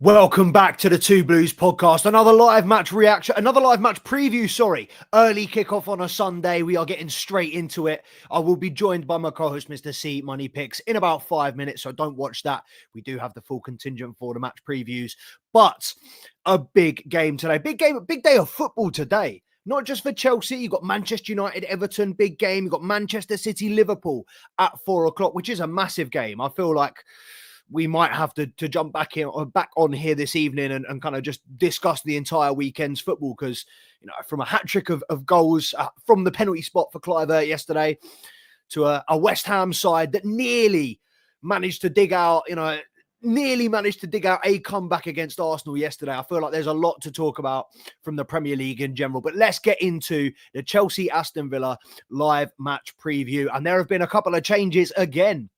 Welcome back to the Two Blues podcast. Another live match preview, Early kickoff on a Sunday. We are getting straight into it. I will be joined by my co-host, Mr. C Money Picks, in about 5 minutes, so don't watch that. We do have the full contingent for the match previews, but a big game today. Big day of football today. Not just for Chelsea, you've got Manchester United, Everton, big game. You've got Manchester City, Liverpool at 4 o'clock, which is a massive game. I feel like we might have to jump back on here this evening and kind of just discuss the entire weekend's football because, from a hat-trick of goals from the penalty spot for Clive yesterday to a West Ham side that nearly managed to dig out a comeback against Arsenal yesterday. I feel like there's a lot to talk about from the Premier League in general, but let's get into the Chelsea-Aston Villa live match preview. And there have been a couple of changes again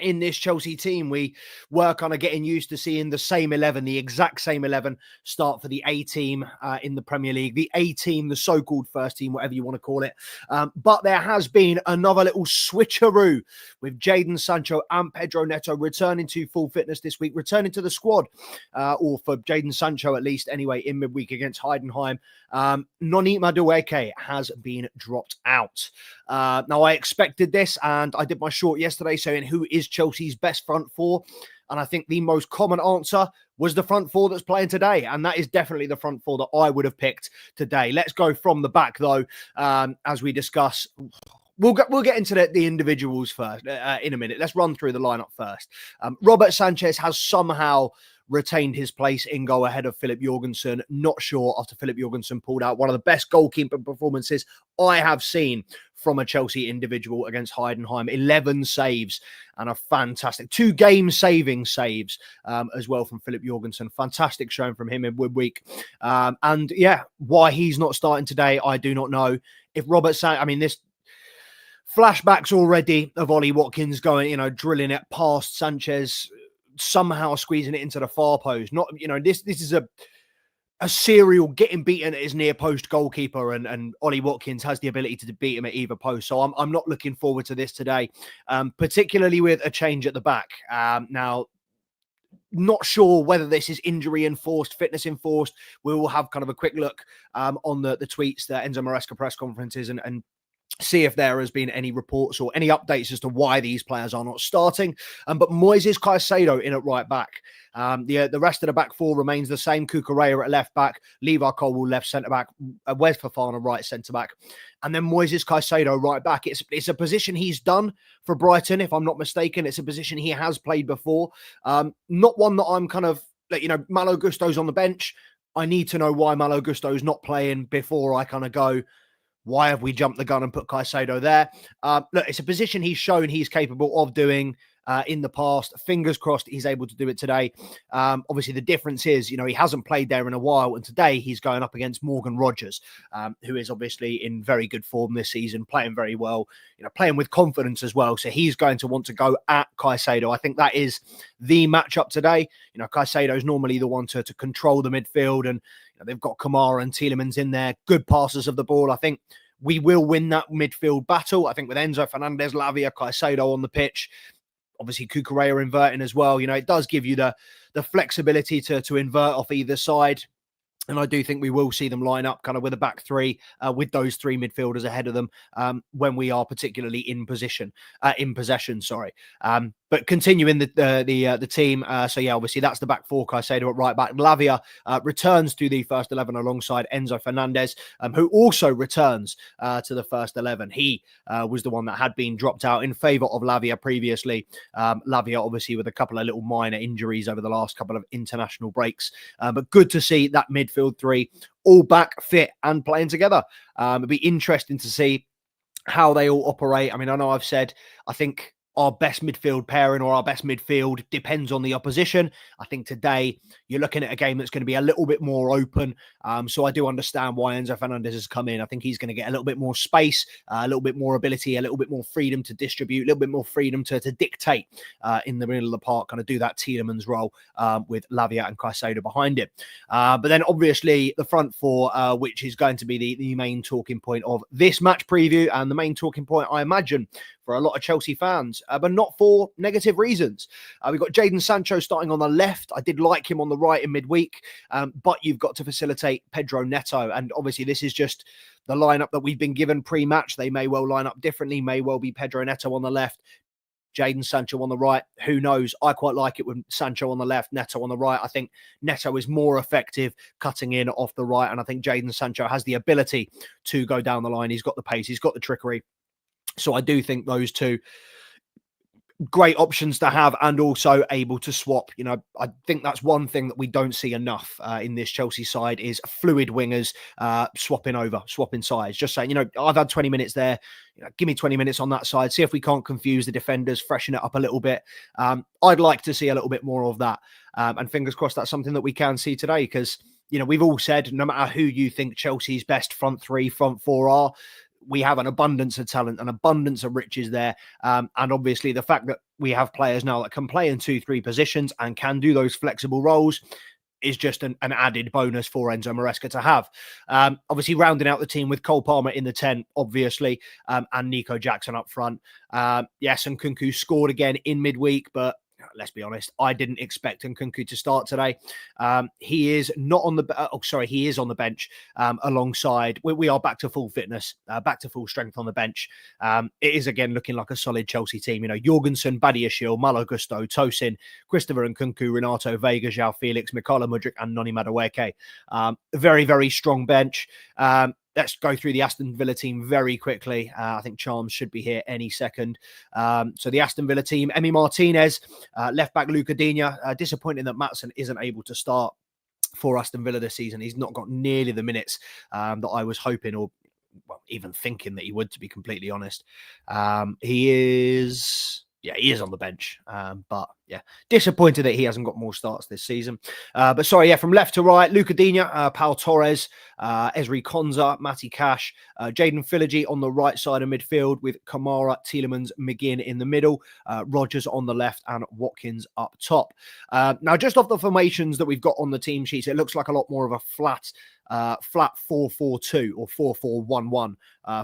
in this Chelsea team. We were kind of getting used to seeing the exact same 11 start for the A team in the Premier League, the A team, the so-called first team, whatever you want to call it. But there has been another little switcheroo with Jadon Sancho and Pedro Neto returning to full fitness this week, returning to the squad, or for Jadon Sancho at least anyway, in midweek against Heidenheim. Noni Madueke has been dropped out. Now, I expected this, and I did my short yesterday saying who is Chelsea's best front four, and I think the most common answer was the front four that's playing today, and that is definitely the front four that I would have picked today. Let's go from the back, though, as we discuss. We'll get into the individuals first in a minute. Let's run through the lineup first. Robert Sanchez has somehow retained his place in goal ahead of Philip Jorgensen. Not sure after Philip Jorgensen pulled out. One of the best goalkeeping performances I have seen from a Chelsea individual against Heidenheim. 11 saves and a fantastic 2 game-saving saves as well from Philip Jorgensen. Fantastic showing from him in midweek. And yeah, why he's not starting today, I do not know. If Robert this flashbacks already of Ollie Watkins going, drilling it past Sanchez, somehow squeezing it into the far post. Not, this is a serial getting beaten at his near post goalkeeper, and Ollie Watkins has the ability to beat him at either post. So I'm not looking forward to this today, particularly with a change at the back. Now, not sure whether this is injury enforced, fitness enforced. We will have kind of a quick look on the tweets, the Enzo Maresca press conferences, and see if there has been any reports or any updates as to why these players are not starting. But Moises Caicedo in at right back. The rest of the back four remains the same. Cucurella at left back, Levi Colwill left centre back, Wes Fofana right centre back, and then Moises Caicedo right back. It's a position he's done for Brighton, if I'm not mistaken. It's a position he has played before. Not one that I'm kind of Malo Gusto's on the bench. I need to know why Malo Gusto's not playing before I kind of go, why have we jumped the gun and put Caicedo there? Look, it's a position he's shown he's capable of doing in the past. Fingers crossed he's able to do it today. Obviously, the difference is, he hasn't played there in a while. And today he's going up against Morgan Rogers, who is obviously in very good form this season, playing very well, playing with confidence as well. So he's going to want to go at Caicedo. I think that is the matchup today. Caicedo is normally the one to control the midfield, and they've got Kamara and Tielemans in there, good passers of the ball. I think we will win that midfield battle. I think with Enzo Fernandez, Lavia, Caicedo on the pitch, obviously Cucurella inverting as well. It does give you the flexibility to invert off either side. And I do think we will see them line up kind of with a back three, with those 3 midfielders ahead of them when we are particularly in possession. But continuing the team, so yeah, obviously that's the back four. Caicedo at right back. Lavia returns to the first 11 alongside Enzo Fernandez, who also returns to the first 11. He was the one that had been dropped out in favour of Lavia previously. Lavia obviously with a couple of little minor injuries over the last couple of international breaks, but good to see that midfield 3 all back fit and playing together. It'll be interesting to see how they all operate. I know I've said I think our best midfield pairing or our best midfield depends on the opposition. I think today you're looking at a game that's going to be a little bit more open. So I do understand why Enzo Fernandez has come in. I think he's going to get a little bit more space, a little bit more ability, a little bit more freedom to distribute, a little bit more freedom to dictate in the middle of the park, kind of do that Tielemans role with Lavia and Caicedo behind it. But then obviously the front four, which is going to be the main talking point of this match preview and the main talking point, I imagine, for a lot of Chelsea fans, but not for negative reasons. We've got Jadon Sancho starting on the left. I did like him on the right in midweek, but you've got to facilitate Pedro Neto. And obviously this is just the lineup that we've been given pre-match. They may well line up differently, may well be Pedro Neto on the left, Jadon Sancho on the right. Who knows? I quite like it with Sancho on the left, Neto on the right. I think Neto is more effective cutting in off the right. And I think Jadon Sancho has the ability to go down the line. He's got the pace. He's got the trickery. So I do think those two great options to have, and also able to swap. You know, I think that's one thing that we don't see enough in this Chelsea side is fluid wingers swapping sides. Just saying, you know, I've had 20 minutes there. You know, give me 20 minutes on that side. See if we can't confuse the defenders, freshen it up a little bit. I'd like to see a little bit more of that. And fingers crossed that's something that we can see today, because, you know, we've all said no matter who you think Chelsea's best front three, front four are, we have an abundance of talent, an abundance of riches there. And obviously the fact that we have players now that can play in 2-3 positions and can do those flexible roles is just an added bonus for Enzo Maresca to have. Obviously rounding out the team with Cole Palmer in the 10, obviously, and Nico Jackson up front. Yes, and Nkunku scored again in midweek, but let's be honest, I didn't expect Nkunku to start today. He is not on the he is on the bench alongside. We are back to full fitness, back to full strength on the bench. It is again looking like a solid Chelsea team. You know, Jorgensen, Badiashile, Malo Gusto, Tosin, Christopher Nkunku, Renato Vega, João Felix, Mykhailo Mudryk, and Noni Madueke. Very, very strong bench. Let's go through the Aston Villa team very quickly. I think Charms should be here any second. So the Aston Villa team, Emi Martinez, left back Luca Digne. Disappointing that Maatsen isn't able to start for Aston Villa this season. He's not got nearly the minutes that I was hoping, or even thinking that he would, to be completely honest. He is on the bench. But yeah, disappointed that he hasn't got more starts this season. But sorry, from left to right, Luca Digne, Pau Torres, Ezri Konsa, Matty Cash, Jaden Philogene on the right side of midfield with Kamara, Tielemans, McGinn in the middle, Rodgers on the left, and Watkins up top. Now, just off the formations that we've got on the team sheets, it looks like a lot more of a flat 4-4-2 or 4-4-1-1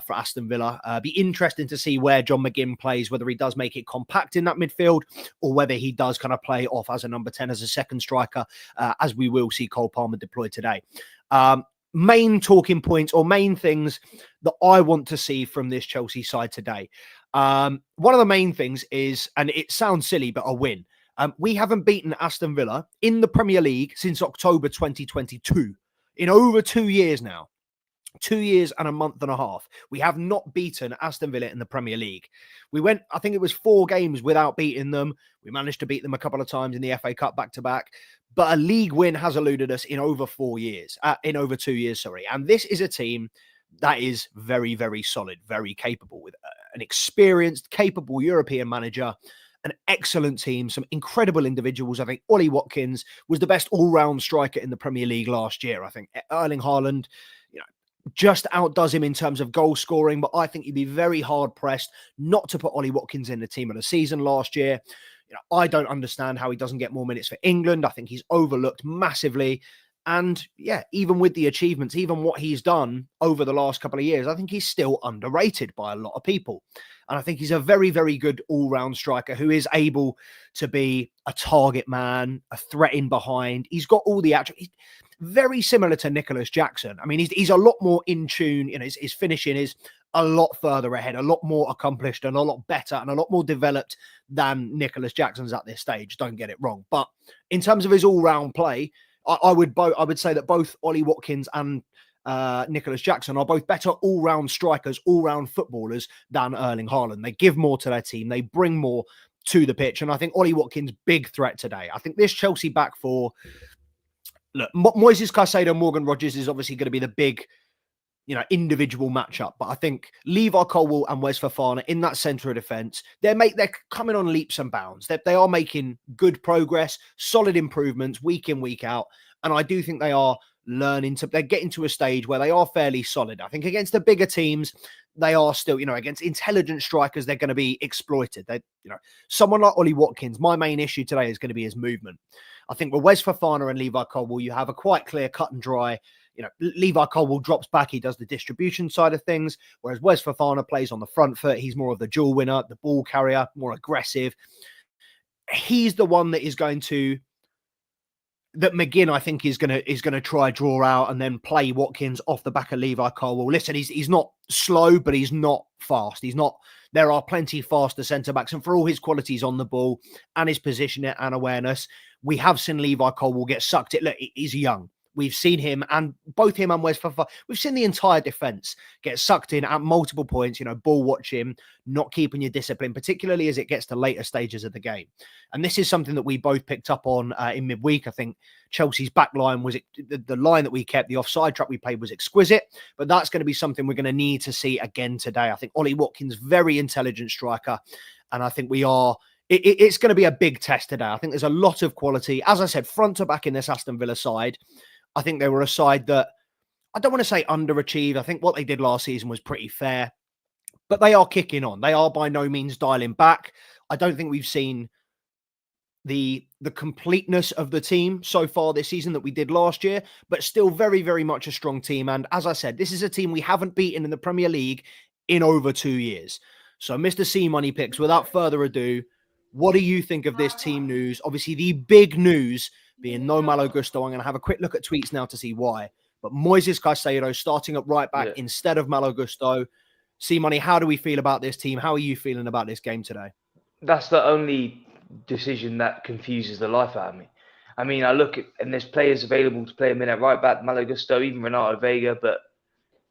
for Aston Villa. Be interesting to see where John McGinn plays, whether he does make it compact in that midfield or whether he does kind of play off as a number 10, as a second striker, as we will see Cole Palmer deployed today. Main talking points or main things that I want to see from this Chelsea side today. One of the main things is, and it sounds silly, but a win. We haven't beaten Aston Villa in the Premier League since October 2022. In over 2 years now. 2 years and a month and a half. We have not beaten Aston Villa in the Premier League. We went, I think it was 4 games without beating them. We managed to beat them a couple of times in the FA Cup back-to-back. But a league win has eluded us in over 4 years. In over 2 years, sorry. And this is a team that is very, very solid, very capable, with an experienced, capable European manager, an excellent team, some incredible individuals. I think Ollie Watkins was the best all-round striker in the Premier League last year. I think Erling Haaland, just outdoes him in terms of goal scoring, but I think he'd be very hard-pressed not to put Ollie Watkins in the team of the season last year. I don't understand how he doesn't get more minutes for England. I think he's overlooked massively. And even with the achievements, even what he's done over the last couple of years, I think he's still underrated by a lot of people. And I think he's a very, very good all-round striker who is able to be a target man, a threat in behind. He's got all the attributes. Very similar to Nicholas Jackson. I mean, he's a lot more in tune. His finishing is a lot further ahead, a lot more accomplished and a lot better and a lot more developed than Nicholas Jackson's at this stage. Don't get it wrong. But in terms of his all-round play, I would say that both Ollie Watkins and Nicholas Jackson are both better all-round strikers, all-round footballers than Erling Haaland. They give more to their team. They bring more to the pitch. And I think Ollie Watkins, big threat today. I think this Chelsea back four, look, Moises Caicedo, Morgan Rodgers is obviously going to be the big, individual matchup. But I think Levi Colwill and Wes Fofana in that centre of defence, they're coming on leaps and bounds. They are making good progress, solid improvements week in, week out. And I do think they are they're getting to a stage where they are fairly solid. I think against the bigger teams, they are still, against intelligent strikers, they're going to be exploited. Someone like Ollie Watkins, my main issue today is going to be his movement. I think with Wes Fofana and Levi Colwill, you have a quite clear cut and dry, Levi Colwill drops back. He does the distribution side of things, whereas Wes Fofana plays on the front foot. He's more of the duel winner, the ball carrier, more aggressive. He's the one that is going to, that McGinn, I think, is gonna try draw out and then play Watkins off the back of Levi Colwill. Listen, he's not slow, but he's not fast. He's not. There are plenty faster centre backs, and for all his qualities on the ball and his positioning and awareness, we have seen Levi Colwill get sucked in. Look, he's young. We've seen him, and both him and Wes Fofana, we've seen the entire defence get sucked in at multiple points, ball watching, not keeping your discipline, particularly as it gets to later stages of the game. And this is something that we both picked up on in midweek. I think Chelsea's back line was, the line that we kept, the offside trap we played was exquisite, but that's going to be something we're going to need to see again today. I think Ollie Watkins, very intelligent striker, and I think it's going to be a big test today. I think there's a lot of quality. As I said, front to back in this Aston Villa side, I think they were a side that, I don't want to say underachieved. I think what they did last season was pretty fair, but they are kicking on. They are by no means dialing back. I don't think we've seen the completeness of the team so far this season that we did last year, but still very, very much a strong team. And as I said, this is a team we haven't beaten in the Premier League in over 2 years. So Mr. C Money Picks, without further ado, what do you think of this team news? Obviously, the big news being no Malo Gusto. I'm going to have a quick look at tweets now to see why. But Moises Caicedo starting at right back instead of Malo Gusto. C-Money, how do we feel about this team? How are you feeling about this game today? That's the only decision that confuses the life out of me. I mean, I look at, and there's players available to play him in at right back, Malo Gusto, even Renato Vega, but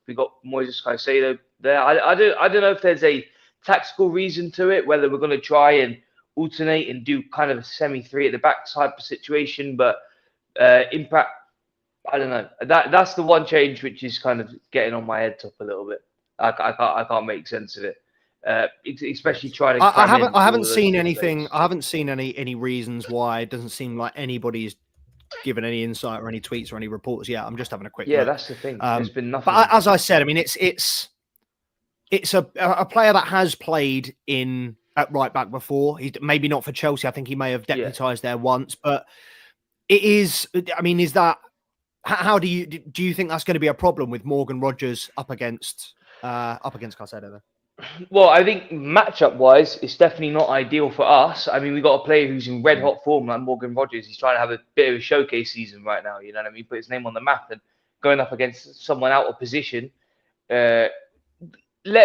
we got Moises Caicedo there. I don't know if there's a tactical reason to it, whether we're going to try and alternate and do kind of a semi-3 at the back type of situation, but impact, I don't know. That's the one change which is kind of getting on my head top a little bit. I can't make sense of it, especially trying to. I haven't seen anything. I haven't seen any reasons why. It doesn't seem like anybody's given any insight or any tweets or any reports yet. I'm just having a quick look. That's the thing. There's been nothing. But as I said, I mean, it's a player that has played in at right back before. He's maybe not for Chelsea. I think he may have deputised there once, but it is. I mean, is that? How do you think that's going to be a problem with Morgan Rogers up against Caicedo there? Well, I think matchup wise, it's definitely not ideal for us. I mean, we got a player who's in red hot form like Morgan Rogers. He's trying to have a bit of a showcase season right now. You know what I mean? Put his name on the map and going up against someone out of position. Let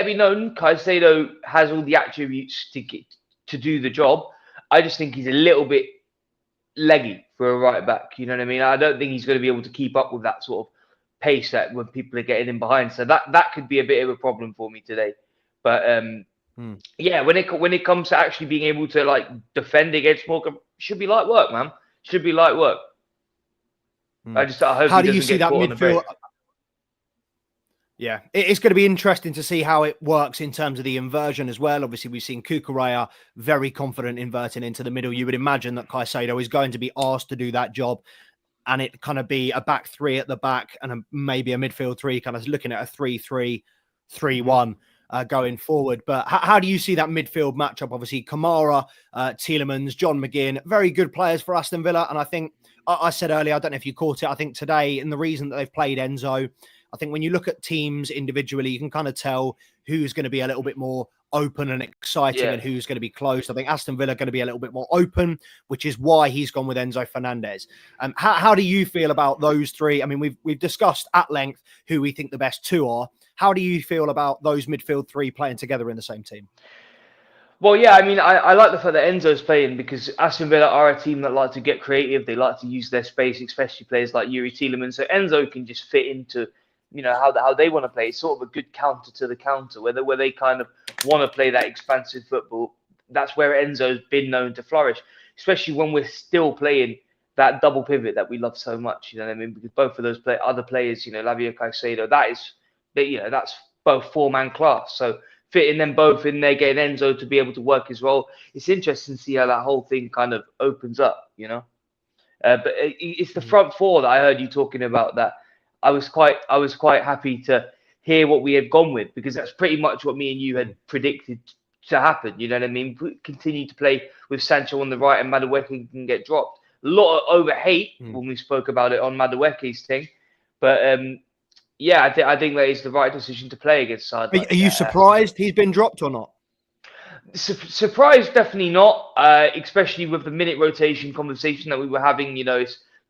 it be known, Caicedo has all the attributes to do the job. I just think he's a little bit leggy for a right back. You know what I mean? I don't think he's going to be able to keep up with that sort of pace that when people are getting in behind. So that could be a bit of a problem for me today. But yeah, when it comes to actually being able to like defend against Morgan, should be light work, man. Should be light work. I hope. How do you see that midfield? Yeah, it's going to be interesting to see how it works in terms of the inversion as well. Obviously, we've seen Cucurella very confident inverting into the middle. You would imagine that Caicedo is going to be asked to do that job, and it kind of be a back three at the back and maybe a midfield three, kind of looking at a 3-3-3-1 going forward. But how do you see that midfield matchup? Obviously, Kamara, Tielemans, John McGinn, very good players for Aston Villa. And I think I said earlier, I don't know if you caught it, I think today, and the reason that they've played Enzo, I think when you look at teams individually, you can kind of tell who's going to be a little bit more open and exciting and who's going to be closed. I think Aston Villa are going to be a little bit more open, which is why he's gone with Enzo Fernandez. How do you feel about those three? I mean, we've discussed at length who we think the best two are. How do you feel about those midfield three playing together in the same team? Well, yeah, I mean, I like the fact that Enzo's playing because Aston Villa are a team that like to get creative. They like to use their space, especially players like Yuri Tielemans. So Enzo can just fit into, you know, how they want to play. It's sort of a good counter to the counter, where they kind of want to play that expansive football. That's where Enzo's been known to flourish, especially when we're still playing that double pivot that we love so much. You know what I mean? Because both of those other players, you know, Lavia Caicedo, that's both four-man class. So fitting them both in there, getting Enzo to be able to work his role, it's interesting to see how that whole thing kind of opens up, you know. But it's the front four that I heard you talking about that I was quite happy to hear what we had gone with, because that's pretty much what me and you had predicted to happen. You know what I mean? Continue to play with Sancho on the right and Madueke can get dropped. A lot of over hate when we spoke about it on Madueke's thing, But yeah, I think that is the right decision to play against a side like Are you Aston Villa. surprised he's been dropped or not? Surprised, definitely not. Especially with the minute rotation conversation that we were having.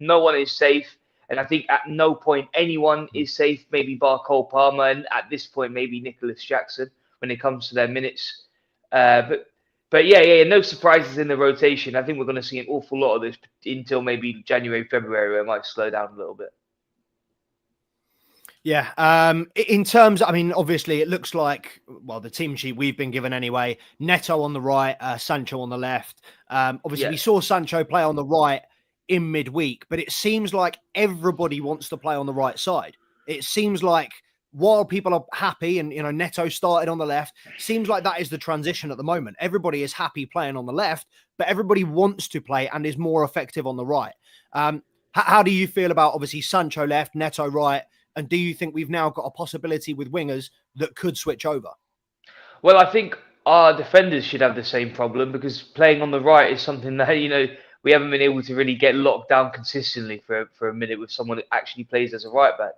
No one is safe, and I think at no point anyone is safe. Maybe bar Cole Palmer, and at this point maybe Nicholas Jackson when it comes to their minutes. But yeah, no surprises in the rotation. I think we're going to see an awful lot of this until maybe January, February, where it might slow down a little bit. Yeah. In terms, I mean, obviously, it looks like, well, the team sheet we've been given anyway. Neto on the right, Sancho on the left. Obviously, we saw Sancho play on the right in midweek, but it seems like everybody wants to play on the right side. It seems like while people are happy and, Neto started on the left, seems like that is the transition at the moment. Everybody is happy playing on the left, but everybody wants to play and is more effective on the right. How do you feel about, obviously, Sancho left, Neto right? And do you think we've now got a possibility with wingers that could switch over? Well, I think our defenders should have the same problem because playing on the right is something that, we haven't been able to really get locked down consistently for a minute with someone that actually plays as a right back.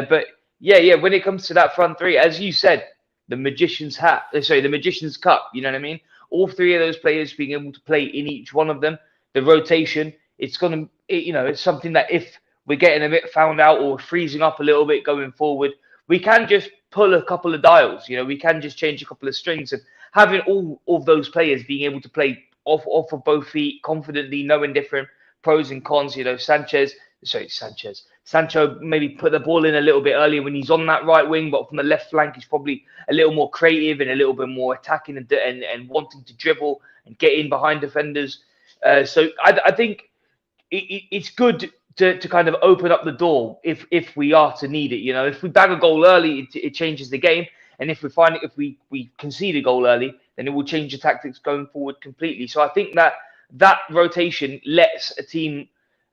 But yeah, when it comes to that front three, as you said, the magician's cup, you know what I mean? All three of those players being able to play in each one of them, the rotation, it's something that if we're getting a bit found out or freezing up a little bit going forward, we can just pull a couple of dials. We can just change a couple of strings, and having all of those players being able to play off of both feet confidently, knowing different pros and cons. Sancho maybe put the ball in a little bit earlier when he's on that right wing, but from the left flank, he's probably a little more creative and a little bit more attacking and wanting to dribble and get in behind defenders. So I think it's good to kind of open up the door if we are to need it. If we bag a goal early, it changes the game. And if we concede a goal early, then it will change the tactics going forward completely. So I think that rotation lets a team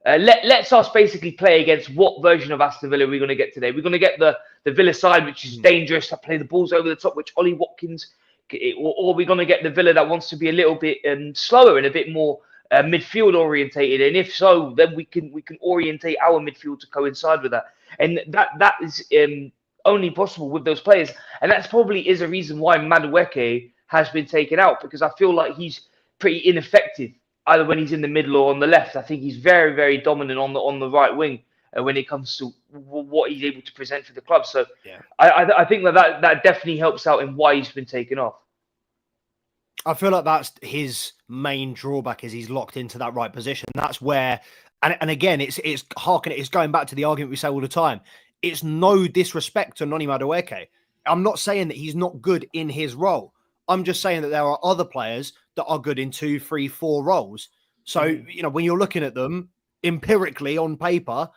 lets us basically play against what version of Aston Villa we're going to get today. We're going to get the Villa side, which is dangerous, that play the balls over the top, which Ollie Watkins, or we're going to get the Villa that wants to be a little bit slower and a bit more midfield orientated, and if so, then we can orientate our midfield to coincide with that, and that is only possible with those players, and that's probably is a reason why Madueke has been taken out, because I feel like he's pretty ineffective either when he's in the middle or on the left. I think he's very, very dominant on the right wing when it comes to what he's able to present for the club. So yeah. I think that definitely helps out in why he's been taken off. I feel like that's his main drawback, is he's locked into that right position. That's where, and again, it's going back to the argument we say all the time. It's no disrespect to Noni Madueke. I'm not saying that he's not good in his role. I'm just saying that there are other players that are good in 2, 3, 4 roles. So, when you're looking at them empirically on paper,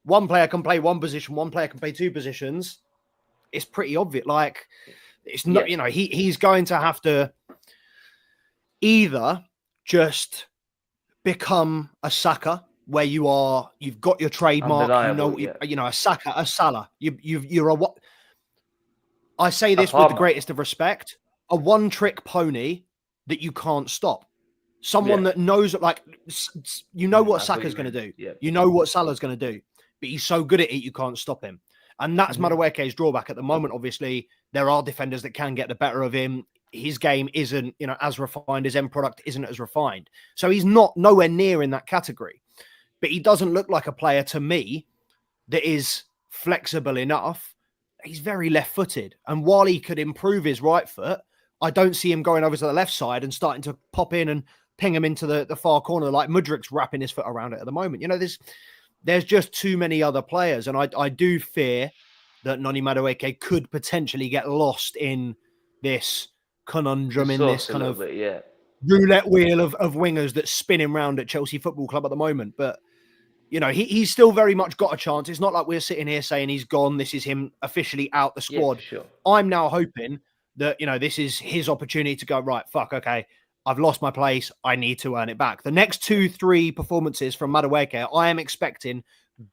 one player can play one position, one player can play 2 positions. It's pretty obvious. Like, it's not, he's going to have to either just become a Saka, where you've got your trademark, a Saka, a Salah. You're a what? I say this with the greatest of respect: a one-trick pony that you can't stop. Someone that knows, like, what Saka's going to do. Yeah. You know what Salah's going to do, but he's so good at it, you can't stop him. And that's Madueke's drawback at the moment. Obviously, there are defenders that can get the better of him. His game isn't, as refined. His end product isn't as refined. So he's nowhere near in that category. But he doesn't look like a player to me that is flexible enough. He's very left-footed. And while he could improve his right foot, I don't see him going over to the left side and starting to pop in and ping him into the far corner like Mudrik's wrapping his foot around it at the moment. There's just too many other players. And I do fear that Noni Madueke could potentially get lost in this conundrum, in this kind of roulette wheel of wingers that's spinning around at Chelsea Football Club at the moment. But, he's still very much got a chance. It's not like we're sitting here saying he's gone. This is him officially out the squad. Yeah, sure. I'm now hoping that, this is his opportunity to go, right, fuck, okay, I've lost my place. I need to earn it back. The next 2-3 performances from Madueke, I am expecting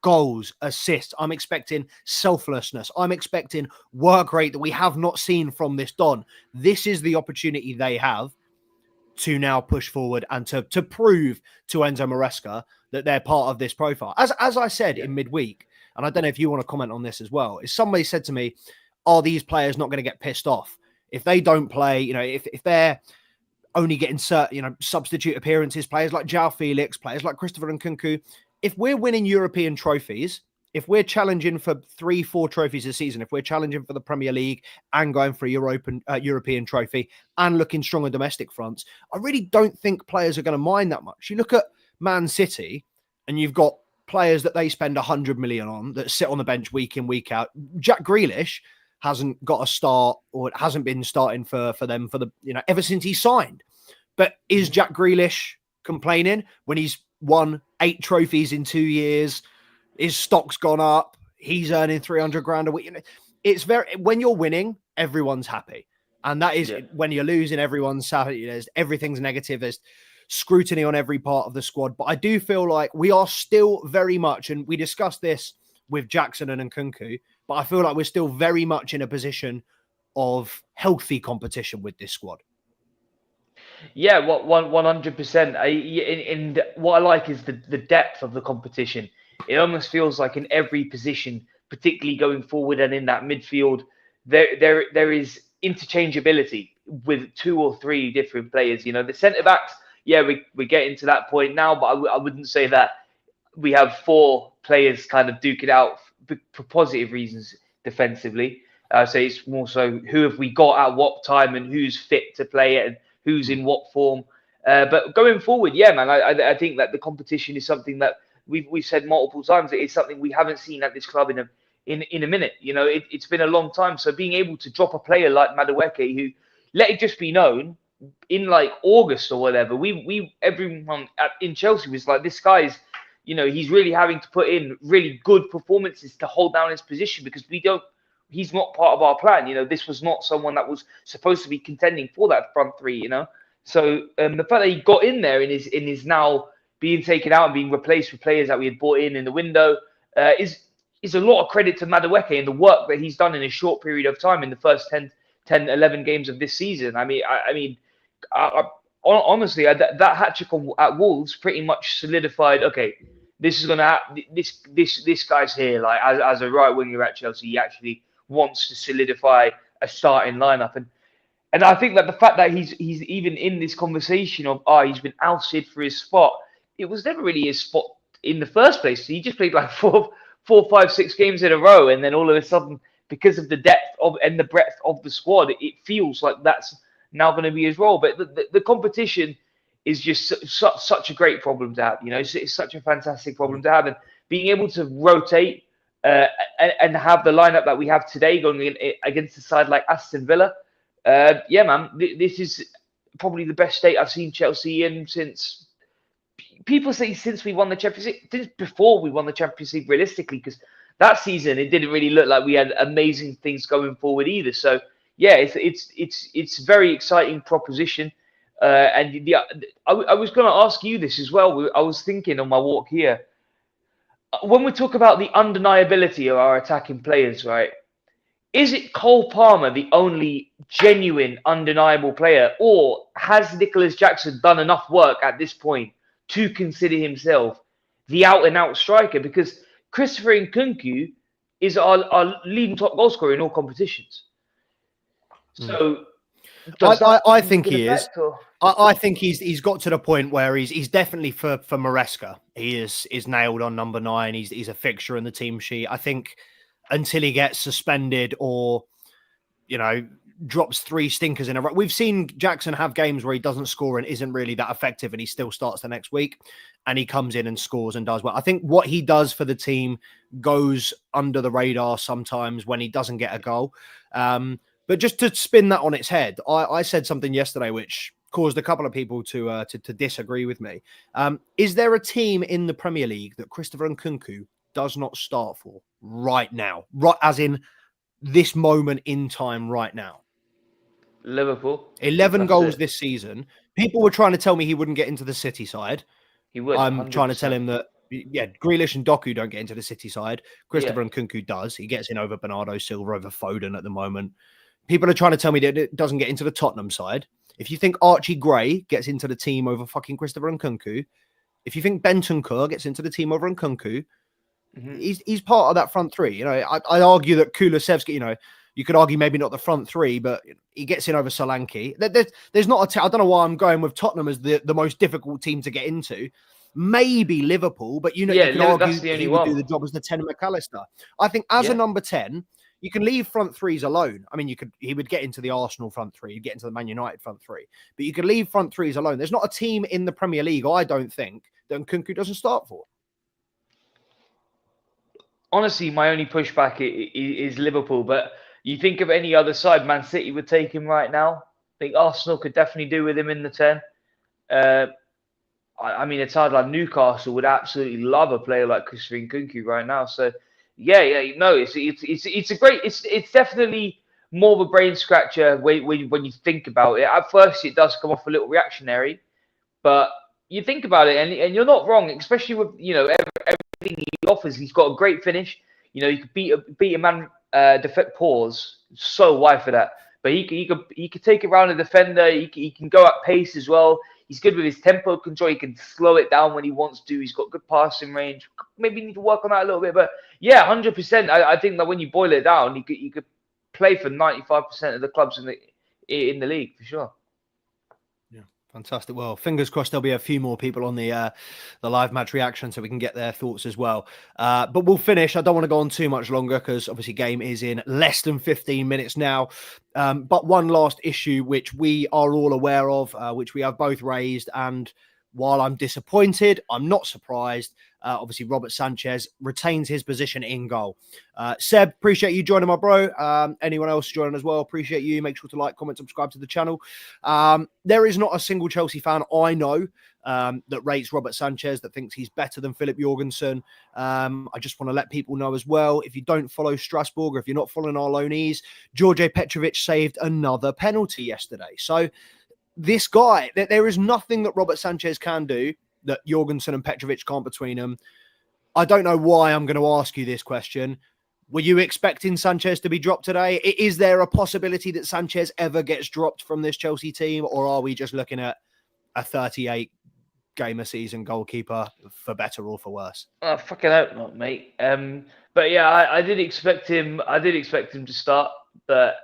goals, assists. I'm expecting selflessness. I'm expecting work rate that we have not seen from this Don. This is the opportunity they have to now push forward and to prove to Enzo Maresca that they're part of this profile. As I said in midweek, and I don't know if you want to comment on this as well, is somebody said to me, are these players not going to get pissed off if they don't play? You know, if they're only getting substitute appearances, players like João Felix, players like Christopher Nkunku. If we're winning European trophies, if we're challenging for 3-4 trophies a season, if we're challenging for the Premier League and going for a European trophy and looking strong on domestic fronts, I really don't think players are going to mind that much. You look at Man City and you've got players that they spend 100 million on that sit on the bench week in, week out. Jack Grealish hasn't got a start, or it hasn't been starting for them ever since he signed. But is Jack Grealish complaining when he's won 8 trophies in 2 years? His stock's gone up. He's earning 300 grand a week. It's when you're winning, everyone's happy. And that is when you're losing, everyone's sad. Everything's negative. There's scrutiny on every part of the squad. But I do feel like we are still very much, and we discussed this with Jackson and Nkunku, but I feel like we're still very much in a position of healthy competition with this squad. Yeah, 100%. And what I like is the depth of the competition. It almost feels like in every position, particularly going forward and in that midfield, there is interchangeability with 2 or 3 different players. You know, the centre backs, we're getting to that point now, but I wouldn't say that we have 4 players kind of duke it out for positive reasons defensively. I say it's more so who have we got at what time and who's fit to play it and who's in what form. But going forward, man, I think that the competition is something that we've said multiple times. It's something we haven't seen at this club in a minute. You know, it's been a long time. So being able to drop a player like Madueke, who, let it just be known, in like August or whatever, everyone in Chelsea was like, this guy's, you know, he's really having to put in really good performances to hold down his position because he's not part of our plan. You know, this was not someone that was supposed to be contending for that front 3, you know. So the fact that he got in there and is now being taken out and being replaced with players that we had bought in the window is a lot of credit to Madueke and the work that he's done in a short period of time in the first 10, 11 games of this season. I mean, honestly, that hat-trick at Wolves pretty much solidified, okay, this is going to happen. This guy's here. Like, as a right winger at Chelsea, he actually wants to solidify a starting lineup. And I think that the fact that he's even in this conversation of, he's been ousted for his spot, it was never really his spot in the first place. He just played like 4, 5, 6 games in a row. And then all of a sudden, because of the depth and the breadth of the squad, it feels like that's now going to be his role. But the competition is just such a great problem to have. You know, it's such a fantastic problem to have. And being able to rotate and have the lineup that we have today going in against a side like Aston Villa, man, this is probably the best state I've seen Chelsea in since. People say since we won the Champions League, since before we won the Champions League, realistically, because that season it didn't really look like we had amazing things going forward either. So it's a very exciting proposition. I was going to ask you this as well. I was thinking on my walk here, when we talk about the undeniability of our attacking players, right? Is it Cole Palmer the only genuine, undeniable player, or has Nicholas Jackson done enough work at this point to consider himself the out-and-out striker? Because Christopher Nkunku is our leading top goal scorer in all competitions. So I think he is. I think he's got to the point where he's definitely for Maresca. He is nailed on number 9. He's a fixture in the team sheet. I think until he gets suspended or, you know, drops 3 stinkers in a row. We've seen Jackson have games where he doesn't score and isn't really that effective, and he still starts the next week and he comes in and scores and does well. I think what he does for the team goes under the radar sometimes when he doesn't get a goal. But just to spin that on its head, I said something yesterday which caused a couple of people to disagree with me. Is there a team in the Premier League that Christopher Nkunku does not start for right now? Right, as in this moment in time right now? Liverpool. 11 goals this season. People were trying to tell me he wouldn't get into the City side. He would. I'm 100%. trying to tell him that, Grealish and Doku don't get into the City side. Christopher Nkunku does. He gets in over Bernardo Silva, over Foden at the moment. People are trying to tell me that it doesn't get into the Tottenham side. If you think Archie Gray gets into the team over fucking Christopher Nkunku, if you think Bentancur gets into the team over Nkunku, He's part of that front three. You know, I argue that Kulusevski, you know, you could argue maybe not the front three, but he gets in over Solanke. There's not I don't know why I'm going with Tottenham as the most difficult team to get into. Maybe Liverpool, but you know, you could argue he would do the job as the 10 McAllister. I think as a number 10, you can leave front threes alone. I mean, he would get into the Arsenal front three, he'd get into the Man United front three, but you could leave front threes alone. There's not a team in the Premier League, I don't think, that Nkunku doesn't start for. Honestly, my only pushback is Liverpool, but you think of any other side, Man City would take him right now. I think Arsenal could definitely do with him in the 10. I mean, it's hard. Like Newcastle would absolutely love a player like Christopher Nkunku right now. So, it's a great. It's definitely more of a brain scratcher when you think about it. At first, it does come off a little reactionary, but you think about it, and you're not wrong. Especially with everything he offers, he's got a great finish. You know, you could beat a man defect pause. So why for that? But he could take around a defender. He can go at pace as well. He's good with his tempo control. He can slow it down when he wants to. He's got good passing range. Maybe need to work on that a little bit. But yeah, 100%. I think that when you boil it down, he could play for 95% of the clubs in the league for sure. Yeah, fantastic. Well, fingers crossed there'll be a few more people on the live match reaction so we can get their thoughts as well. But we'll finish. I don't want to go on too much longer because obviously game is in less than 15 minutes now. But one last issue, which we are all aware of, which we have both raised. And while I'm disappointed, I'm not surprised. Obviously, Robert Sanchez retains his position in goal. Seb, appreciate you joining, my bro. Anyone else joining as well, appreciate you. Make sure to like, comment, subscribe to the channel. There is not a single Chelsea fan I know that rates Robert Sanchez, that thinks he's better than Philip Jorgensen. I just want to let people know as well, if you don't follow Strasbourg, or if you're not following our loanees, Djordje Petrovic saved another penalty yesterday. So this guy, there is nothing that Robert Sanchez can do that Jorgensen and Petrovic can't between them. I don't know why I'm going to ask you this question. Were you expecting Sanchez to be dropped today? Is there a possibility that Sanchez ever gets dropped from this Chelsea team, or are we just looking at a 38 game a season goalkeeper, for better or for worse? I fucking hope not, mate. But yeah, I did expect him. I did expect him to start, but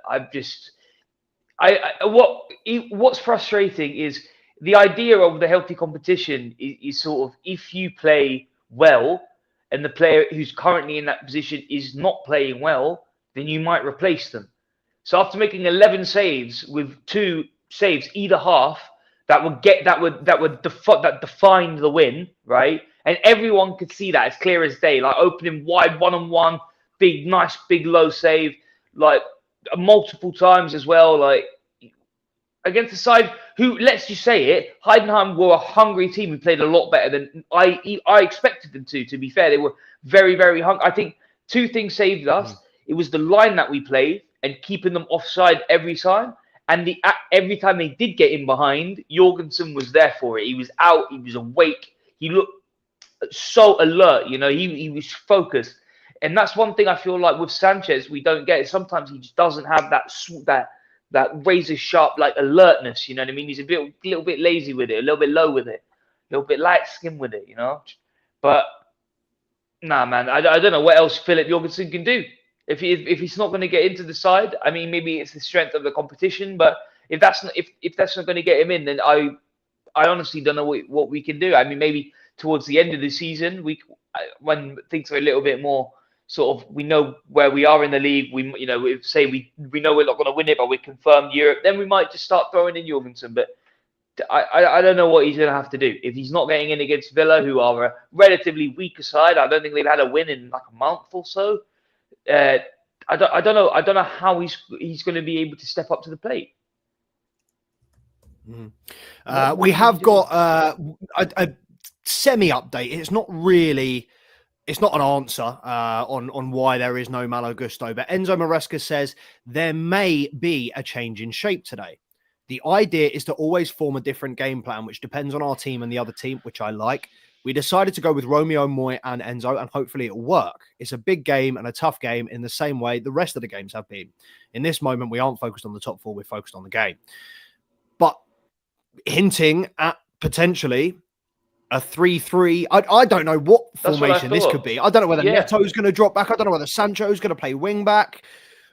what's frustrating is the idea of the healthy competition is sort of, if you play well and the player who's currently in that position is not playing well, then you might replace them. So after making 11 saves with 2 saves either half, that defined the win, right? And everyone could see that, it's clear as day. Like opening wide, 1-on-1, nice big low save, like multiple times as well. Like against a side who, let's just say it, Heidenheim were a hungry team who played a lot better than I expected them to. To be fair, they were very, very hungry. I think 2 things saved us. It was the line that we played and keeping them offside every time. And every time they did get in behind, Jorgensen was there for it. He was out. He was awake. He looked so alert. You know, he was focused. And that's one thing I feel like with Sanchez we don't get. Sometimes he just doesn't have that razor sharp like alertness. You know what I mean? He's a little bit lazy with it, a little bit low with it, a little bit light skinned with it. You know. But nah, man, I don't know what else Philip Jorgensen can do. If he's not going to get into the side, I mean, maybe it's the strength of the competition. But if that's not going to get him in, then I honestly don't know what we can do. I mean, maybe towards the end of the season, when things are a little bit more sort of, we know where we are in the league. We know we're not going to win it, but we're confirmed Europe. Then we might just start throwing in Jorgensen. But I don't know what he's going to have to do if he's not getting in against Villa, who are a relatively weaker side. I don't think they've had a win in like a month or so. I don't know how he's going to be able to step up to the plate. We have got a semi update. It's not an answer on why there is no Malo Gusto, but Enzo Maresca says there may be a change in shape today. The idea is to always form a different game plan, which depends on our team and the other team, which I like. We decided to go with Romeo, Moy and Enzo, and hopefully it'll work. It's a big game and a tough game in the same way the rest of the games have been. In this moment, we aren't focused on the top 4, we're focused on the game. But hinting at potentially a 3-3. I don't know what That's what I formation this thought. could be. I don't know whether Yeah. Neto's going to drop back. I don't know whether Sancho's going to play wing back.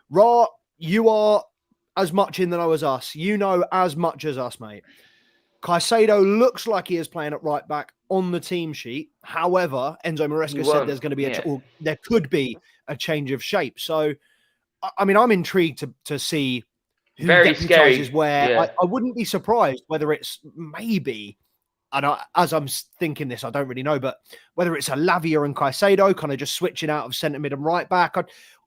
Ra, you are as much in the know as us. You know as much as us, mate. Caicedo looks like he is playing at right back on the team sheet. However, Enzo Maresca said there's going to be there could be a change of shape. So, I mean, I'm intrigued to see who deputizes where. Yeah. I wouldn't be surprised whether it's maybe, and as I'm thinking this, I don't really know, but whether it's a Lavia and Caicedo kind of just switching out of centre mid and right back.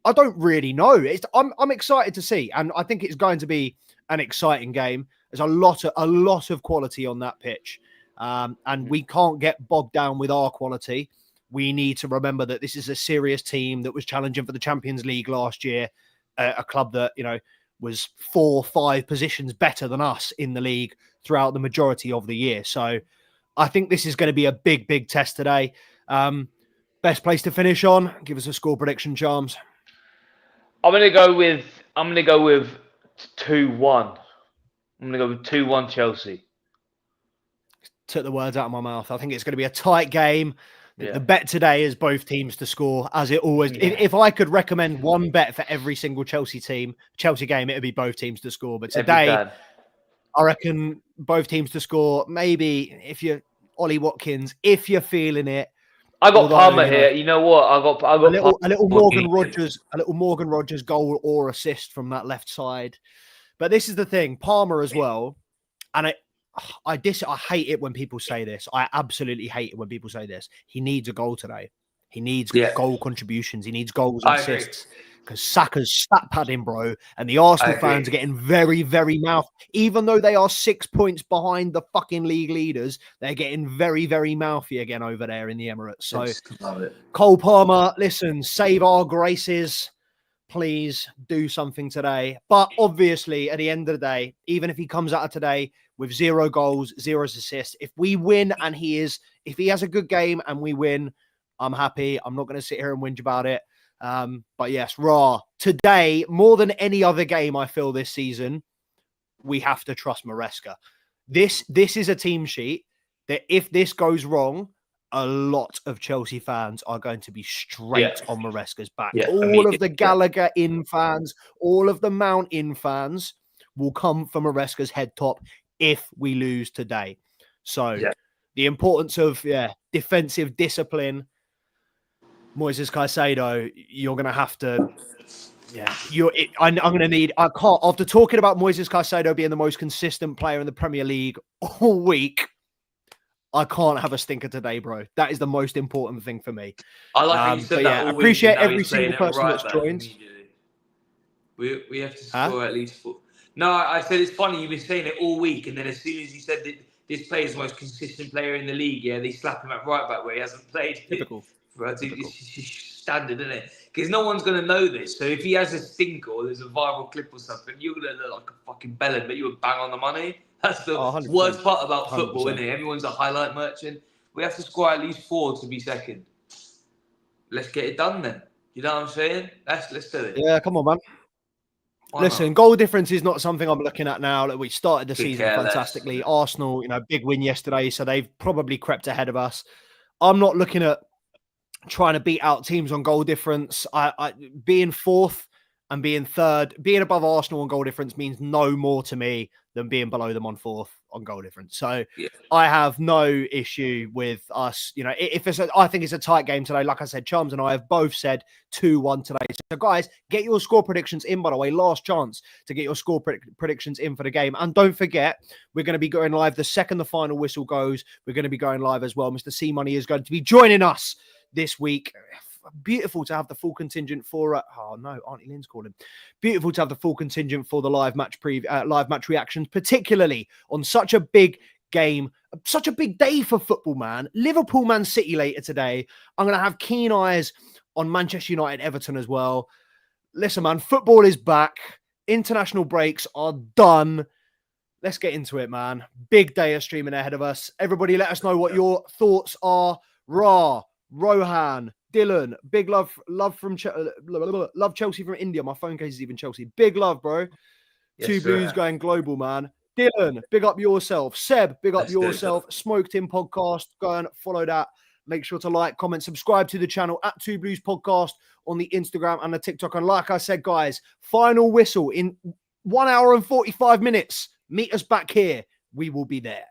I don't really know. I'm excited to see, and I think it's going to be an exciting game. There's a lot of quality on that pitch, and we can't get bogged down with our quality. We need to remember that this is a serious team that was challenging for the Champions League last year, a club that was 4 or 5 positions better than us in the league throughout the majority of the year. So I think this is going to be a big test today. Best place to finish on. Give us a score prediction, Charms. I'm gonna go with 2-1. I'm going to go with 2-1 Chelsea. Took the words out of my mouth. I think it's going to be a tight game. Yeah. The bet today is both teams to score, as it always... Yeah. If I could recommend one bet for every single Chelsea game, it would be both teams to score. But today, I reckon both teams to score. Maybe if you're Ollie Watkins, if you're feeling it. I got Palmer here. You know what? I got a little Morgan Rogers goal or assist from that left side. But this is the thing, Palmer as well, and I hate it when people say this. I absolutely hate it when people say this. He needs a goal today. He needs goal contributions. He needs goals and assists. Because Saka's stat padding, bro, and the Arsenal fans are getting very, very mouthy. Even though they are 6 points behind the fucking league leaders, they're getting very, very mouthy again over there in the Emirates. So, Cole Palmer, listen, save our graces. Please do something today. But obviously, at the end of the day, even if he comes out of today with 0 goals, 0 assists, if we win and if he has a good game and we win, I'm happy. I'm not going to sit here and whinge about it. But yes, today, more than any other game I feel this season, we have to trust Maresca. This is a team sheet that if this goes wrong, a lot of Chelsea fans are going to be straight on Maresca's back. All of the Gallagher-in fans, all of the Mount-in fans will come for Maresca's head top if we lose today. So the importance of defensive discipline, Moises Caicedo, you're going to have to... I'm going to need... I can't... After talking about Moises Caicedo being the most consistent player in the Premier League all week, I can't have a stinker today, bro. That is the most important thing for me. I like how you said that all appreciate week, every single person that's joined. We have to score at least 4. No, I said it's funny. You've been saying it all week, and then as soon as you said that this player is the most consistent player in the league, they slap him at right back where he hasn't played. Typical. It's standard, isn't it? Because no one's going to know this. So if he has a stinker or there's a viral clip or something, you're going to look like a fucking bellend, but you would bang on the money. That's the worst part about football, 100%. Isn't it? Everyone's a highlight merchant. We have to score at least 4 to be second. Let's get it done then. You know what I'm saying? Let's do it. Yeah, come on, man. Listen, goal difference is not something I'm looking at now. We started the season fantastically. Arsenal, big win yesterday, so they've probably crept ahead of us. I'm not looking at trying to beat out teams on goal difference. I being 4th and being 3rd, being above Arsenal on goal difference means no more to me than being below them on 4th on goal difference. So I have no issue with us. I think it's a tight game today. Like I said, Charms and I have both said 2-1 today. So guys, get your score predictions in, by the way. Last chance to get your score predictions in for the game. And don't forget, we're going to be going live the second the final whistle goes. We're going to be going live as well. Mr. C Money is going to be joining us this week. Beautiful to have the full contingent for Auntie Lynn's calling. Beautiful to have the full contingent for the live match reactions, particularly on such a big game, such a big day for football, man. Liverpool Man City later today. I'm going to have keen eyes on Manchester United Everton as well. Listen, man, football is back. International breaks are done. Let's get into it, man. Big day of streaming ahead of us. Everybody, let us know what your thoughts are. Rohan, Dylan, big love from love Chelsea from India. My phone case is even Chelsea. Big love, bro. Yes, Two Blues going global, man. Dylan, big up yourself. Seb, big up Let's do it. yourself. Smoked In Podcast. Go and follow that. Make sure to like, comment, subscribe to the channel at Two Blues Podcast on the Instagram and the TikTok. And like I said, guys, final whistle in 1 hour and 45 minutes. Meet us back here. We will be there.